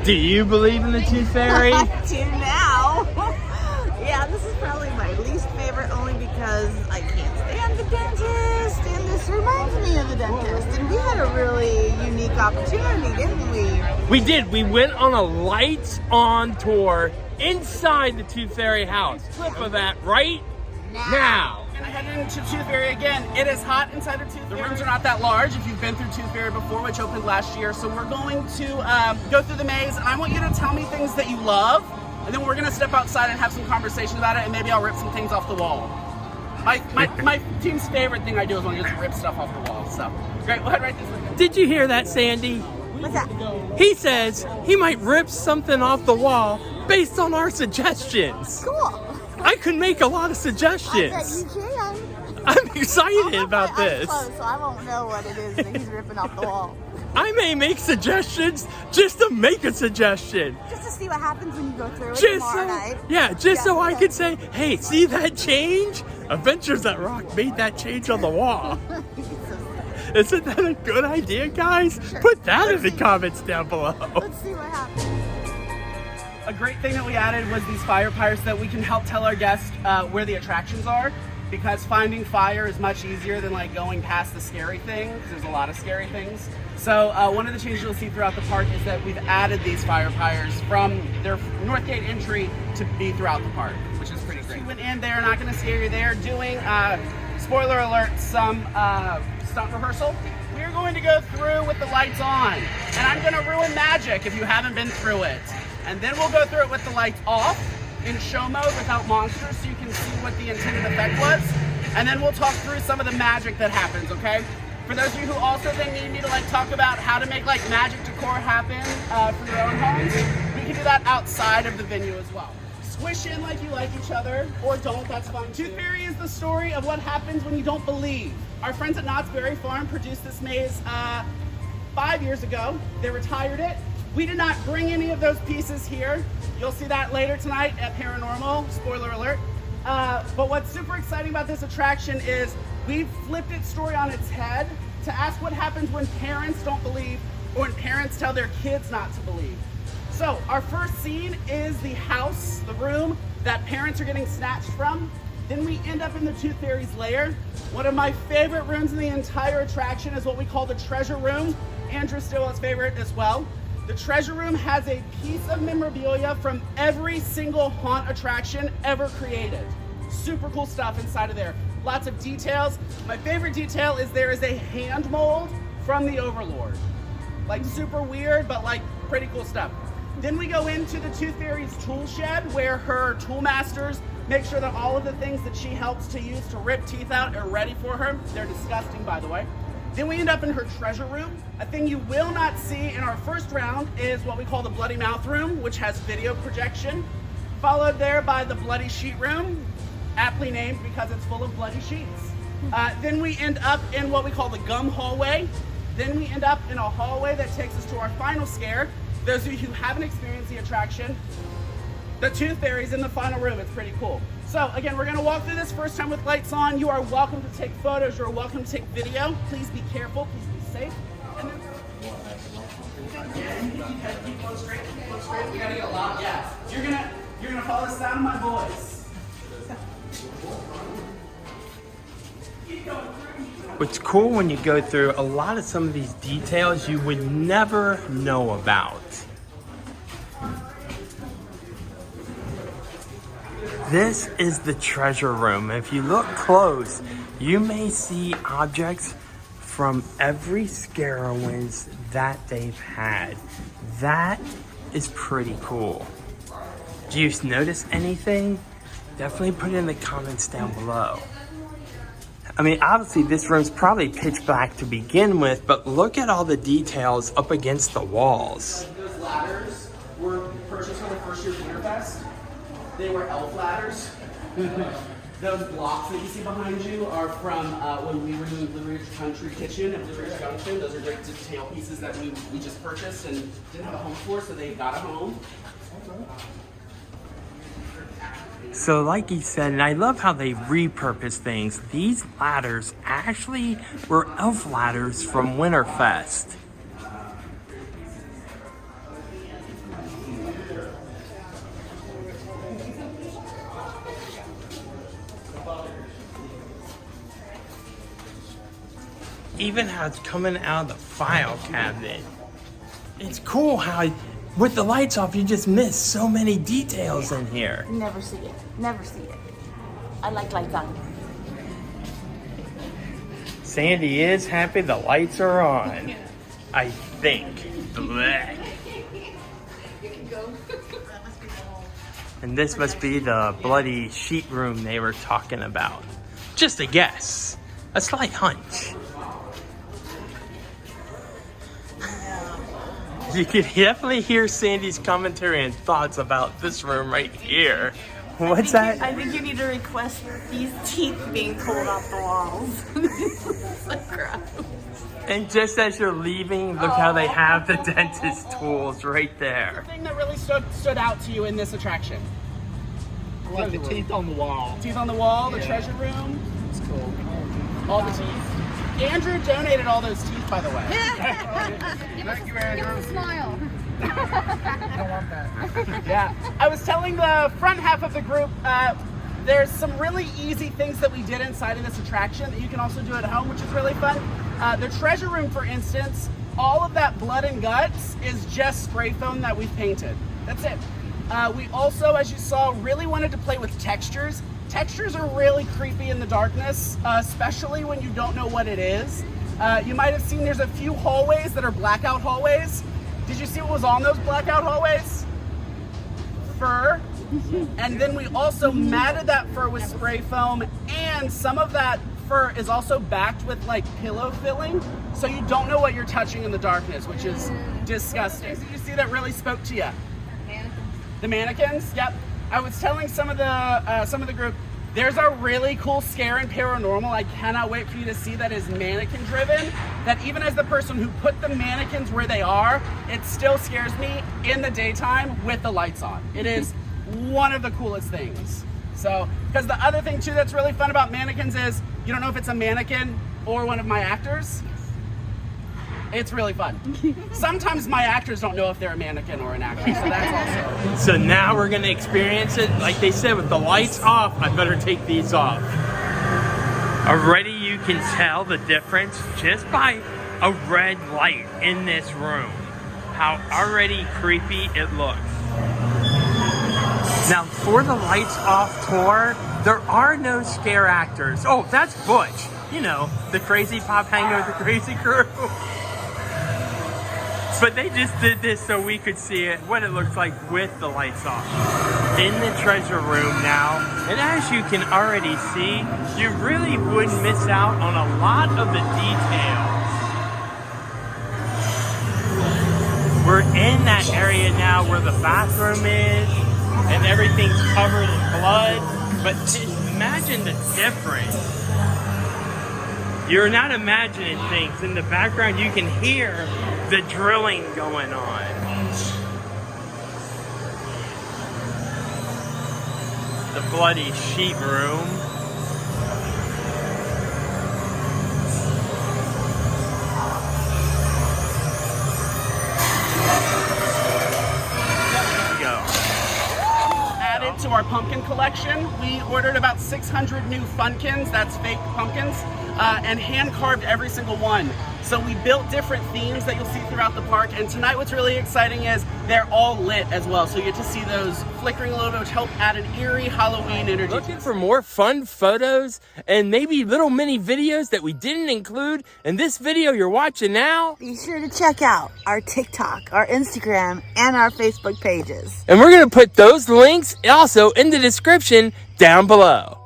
Do you believe in the Tooth Fairy? I do now. Yeah, this is probably my least favorite only because I can't stand the dentist, and this reminds me of the dentist. And we had a really unique opportunity, didn't we? We did. We went on a lights-on tour inside the Tooth Fairy house. Clip of that right now. And heading into Tooth Fairy again. It is hot inside of Tooth Fairy. The rooms are not that large if you've been through Tooth Fairy before, which opened last year. So we're going to go through the maze, and I want you to tell me things that you love, and then we're going to step outside and have some conversation about it, and maybe I'll rip some things off the wall. My team's favorite thing I do is when I just rip stuff off the wall. So great, we'll head right this way. Did you hear that, Sandy? What's that? He says he might rip something off the wall based on our suggestions. Cool. I could make a lot of I bet suggestions. you can. I'm excited I'll about have my eyes this. closed, so I won't know what it is that he's ripping off the wall. I may make suggestions just to make a suggestion. Just to see what happens when you go through it Just tomorrow so, night. yeah, just so I okay. could say, hey, see that change? Adventures at Rock made that change on the wall. Isn't that a good idea, guys? Sure. Put that in the comments down below. Let's see what happens. A great thing that we added was these fire pyres so that we can help tell our guests where the attractions are, because finding fire is much easier than like going past the scary things. There's a lot of scary things. So one of the changes you'll see throughout the park is that we've added these fire pyres from their North Gate entry to be throughout the park, which is pretty great. We went in there, not gonna scare you there, doing, spoiler alert, some stunt rehearsal. We're going to go through with the lights on, and I'm gonna ruin magic if you haven't been through it. And then we'll go through it with the lights off in show mode without monsters so you can see what the intended effect was. And then we'll talk through some of the magic that happens, okay? For those of you who also then need me to like talk about how to make like magic decor happen for your own homes, we can do that outside of the venue as well. Squish in like you like each other, or don't, that's fine too. Tooth Fairy is the story of what happens when you don't believe. Our friends at Knott's Berry Farm produced this maze 5 years ago. They retired it. We did not bring any of those pieces here. You'll see that later tonight at Paranormal, spoiler alert. But what's super exciting about this attraction is we've flipped its story on its head to ask what happens when parents don't believe or when parents tell their kids not to believe. So our first scene is the house, the room that parents are getting snatched from. Then we end up in the Tooth Fairy's lair. One of my favorite rooms in the entire attraction is what we call the treasure room. Andrew Stillwell's favorite as well. The treasure room has a piece of memorabilia from every single haunt attraction ever created. Super cool stuff inside of there. Lots of details. My favorite detail is there is a hand mold from the Overlord. Like super weird, but like pretty cool stuff. Then we go into the Tooth Fairy's tool shed where her tool masters make sure that all of the things that she helps to use to rip teeth out are ready for her. They're disgusting, by the way. Then we end up in her treasure room. A thing you will not see in our first round is what we call the Bloody Mouth room, which has video projection, followed there by the Bloody Sheet room, aptly named because it's full of bloody sheets. Then we end up in what we call the Gum hallway. Then we end up in a hallway that takes us to our final scare. Those of you who haven't experienced the attraction, the Tooth Fairy's in the final room. It's pretty cool. So again, we're gonna walk through this first time with lights on. You are welcome to take photos, you're welcome to take video. Please be careful, please be safe. And then keep going straight, keep going straight. We gotta get a lot, yeah. You're gonna follow the sound of my voice. Keep going through. What's cool when you go through a lot of some of these details you would never know about. This is the treasure room. If you look close, you may see objects from every Scarowinds that they've had. That is pretty cool. Do you notice anything? Definitely put it in the comments down below. I mean, obviously this room's probably pitch black to begin with, but look at all the details up against the walls. Those ladders were purchased for the first year of Winterfest. They were elf ladders. Those blocks that you see behind you are from when we were doing Blue Ridge Country Kitchen at Blue Ridge Junction. Those are great detail pieces that we just purchased and didn't have a home for, so they got a home. So like he said, and I love how they repurpose things, these ladders actually were elf ladders from Winterfest. even how it's coming out of the file cabinet. It's cool how, with the lights off, you just miss so many details in here. Never see it. Never see it. I like lights on. Sandy is happy the lights are on. I think. Blech. And this must be the bloody sheet room they were talking about. Just a guess. A slight hunch. You can definitely hear Sandy's commentary and thoughts about this room right here. What's that? I think you need to request these teeth being pulled off the walls. So gross. And just as you're leaving, look how they have the dentist tools right there. The thing that really stood out to you in this attraction? Like the teeth on the wall. Teeth on the wall, the treasure room. It's cool. All the teeth. Andrew donated all those teeth, by the way. Thank you, Andrew. Smile. I don't want that. Yeah. I was telling the front half of the group, there's some really easy things that we did inside of this attraction that you can also do at home, which is really fun. The treasure room, for instance, all of that blood and guts is just spray foam that we've painted. That's it. We also, as you saw, really wanted to play with textures. Textures are really creepy in the darkness, especially when you don't know what it is. You might have seen there's a few hallways that are blackout hallways. Did you see what was on those blackout hallways? Fur. And then we also matted that fur with spray foam, and some of that fur is also backed with like pillow filling, so you don't know what you're touching in the darkness, which is disgusting. Did you see that really spoke to you? The mannequins? Yep. I was telling some of the group, there's a really cool scare in paranormal I cannot wait for you to see that is mannequin driven, that even as the person who put the mannequins where they are, it still scares me in the daytime with the lights on. It is one of the coolest things. So, because the other thing too that's really fun about mannequins is you don't know if it's a mannequin or one of my actors. It's really fun. Sometimes my actors don't know if they're a mannequin or an actor, so that's also. So now we're gonna experience it, like they said, with the lights off. I better take these off. Already you can tell the difference just by a red light in this room. How already creepy it looks. Now for the lights off tour, there are no scare actors. Oh, that's Butch. You know, the crazy pop hanging with the crazy crew. But they just did this so we could see it, what it looks like with the lights off. In the treasure room now, and as you can already see, you really wouldn't miss out on a lot of the details. We're in that area now where the bathroom is, and everything's covered in blood, but imagine the difference. You're not imagining things. In the background, you can hear the drilling going on. The bloody sheet room. Added to our pumpkin collection, we ordered about 600 new Funkins, that's fake pumpkins, and hand carved every single one. So we built different themes that you'll see throughout the park, and tonight what's really exciting is they're all lit as well, so you get to see those flickering a little bit, which help add an eerie Halloween energy. Looking for more fun photos and maybe little mini videos that we didn't include in this video you're watching now? Be sure to check out our TikTok, our Instagram, and our Facebook pages. And we're gonna put those links also in the description down below.